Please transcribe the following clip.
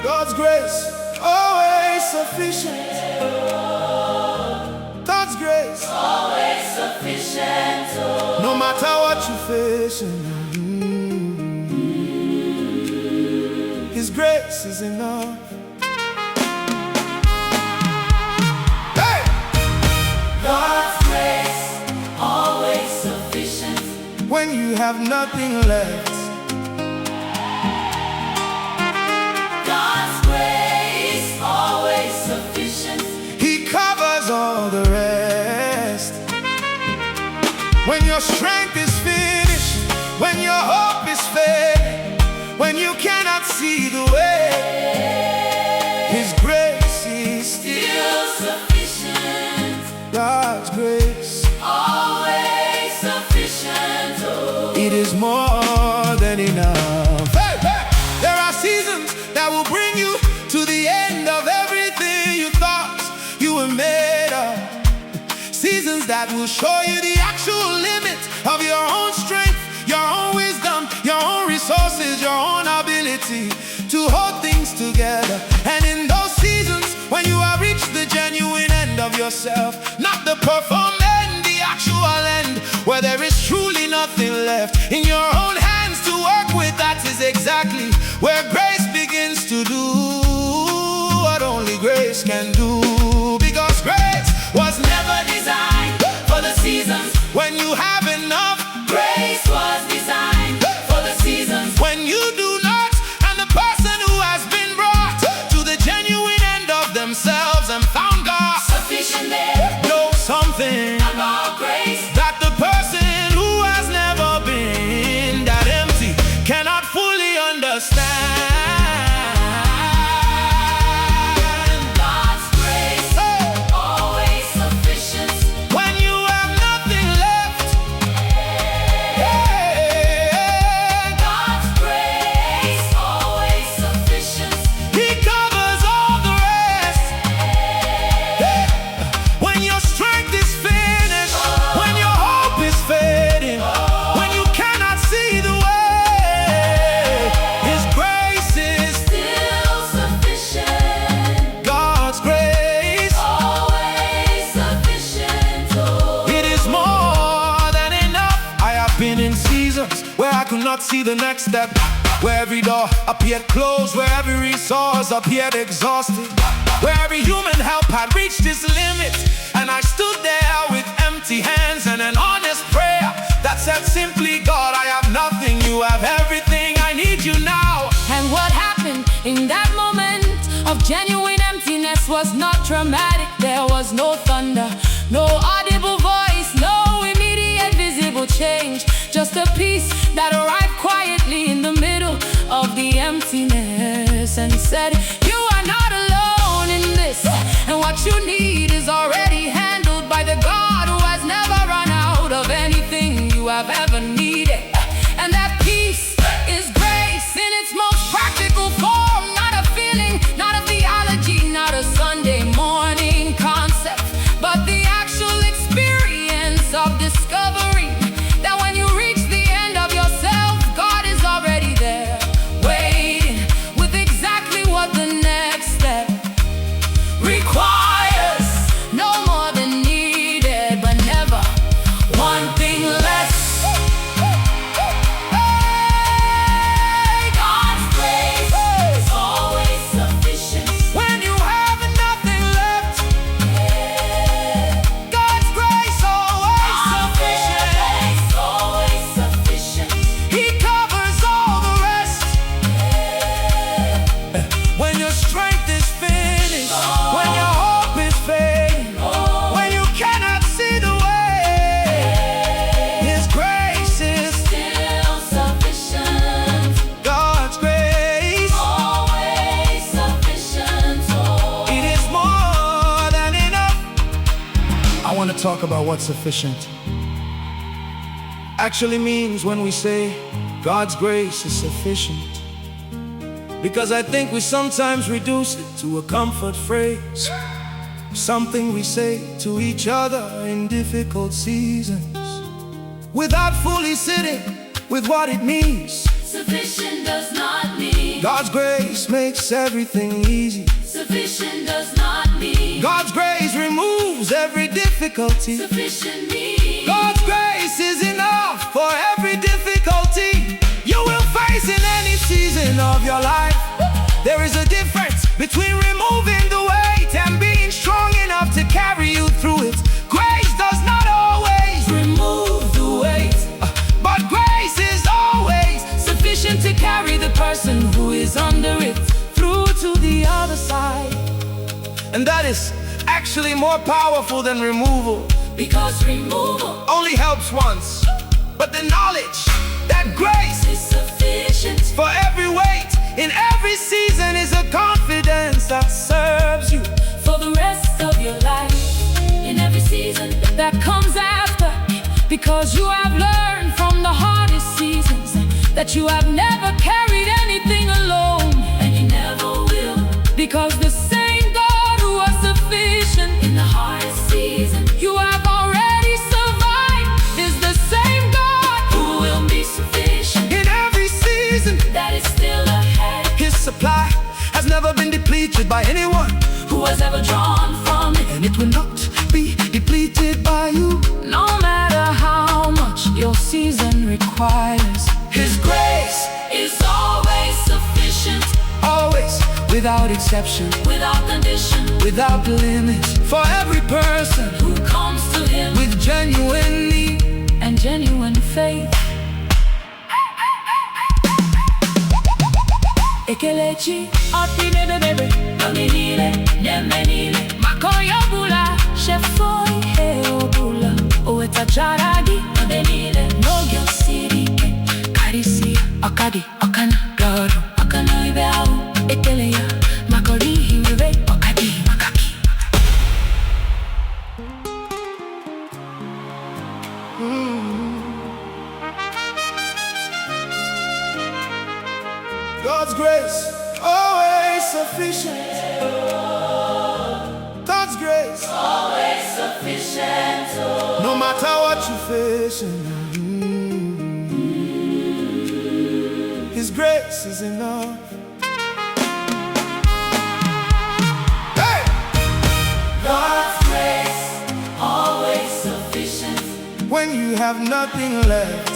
God's grace, always sufficient. God's grace, always sufficient. No matter what you're facing, His grace is enough. Hey! God's grace, always sufficient. When you have nothing left, God's grace, always sufficient. He covers all the rest. When your strength is finished, when your hope is fading, when you cannot see the way, His grace is Still sufficient. God's grace, Always sufficient. it is more than enough. Hey, hey! There are seasons that will bring you to the end of everything you thought you were made of. Seasons that will show you the actual limit of your own strength, your own wisdom, your own resources, your own ability to hold things together. And in those seasons, when you have reached the genuine end of yourself, not the performed end, the actual end, where there is truly nothing left in your own hands to work with, that is exactly where grace begins to do what only grace can do. Because grace was never designed For the seasons, when you have enough. grace was designed for the seasons. When you do not, and the person who has been brought to the genuine end of themselves and found God Sufficient there, know something about grace. that the person who has never been that empty cannot fully understand. God's grace, always sufficient. When you have nothing left, yeah, God's grace, always sufficient. He covers all the rest. Yeah. When your strength is finished, when your hope is fading, when you cannot see the way, His grace is Still sufficient. God's grace. Always sufficient. It is more than enough. I have been in seasons where I could not see the next step, where every door appeared closed, where every resource appeared exhausted, where every human help had reached its limit. And I stood there with empty hands and an honest prayer that said simply, God, I have nothing, you have everything, I need you now. And what happened in that moment of genuine emptiness was not dramatic. There was no thunder, no audible voice, no immediate visible change. Just a peace that arrived quietly in the middle of the emptiness and said, you are not alone in this, and what you need is already handled by the God who has never run out of anything you have ever needed. And that peace is grace in its most practical form, not a feeling, not a theology, not a Sunday morning concept, but the actual experience of discovery that when you reach the end of yourself, God is already there, waiting with exactly what the next step requires. No more than needed, but never one thing less. God's grace is always sufficient. When you have nothing left, God's grace always sufficient. Grace always sufficient. He covers all the rest. When your strength is finished, when your hope is fading, when you cannot see the way, His grace is Still sufficient. God's grace. Always sufficient. It is more than enough. I want to talk about what sufficient actually means when we say God's grace is sufficient. Because I think we sometimes reduce it to a comfort phrase. something we say to each other in difficult seasons, without fully sitting with what it means. Sufficient does not mean God's grace makes everything easy. sufficient does not mean God's grace removes every difficulty. sufficient means God's grace is enough for every difficulty you will face in any season of your life. There is a difference between removing the weight and being strong enough to carry you through it. Grace does not always remove the weight, but grace is always Sufficient to carry the person who is under it through to the other side. and that is actually more powerful than removal. because removal Only helps once, but the knowledge that grace is sufficient for every weight in every season is a confidence that serves you. for the rest of your life in every season. That comes after, because you have learned from the hardest seasons that you have never carried anything alone. And you never will Because the same God who was sufficient in the hardest season. you have already survived is the same God Who will be sufficient In every season, that is still ahead. His supply has never been depleted by anyone, Who has ever drawn from it? and it will not be depleted by you. no matter how much your season requires. His grace, Is always sufficient always, without exception, without condition. without limit, for every person Who comes to him with genuine need. And genuine faith. Ekelechi, Otine bebe, Dominile, Nemenile, Makoyo bula, Shefoi he obula, Oeta charagi, Dominile, Nogyo sirike, Karisi, Akadi, Akana, Garo, Akana Ibeau, Ekeleya, Makori himebe, Okadi, Makaki. God's grace, always sufficient. God's grace, always sufficient. no matter what you're facing. His grace is enough. Hey! God's grace, always sufficient. When you have nothing left,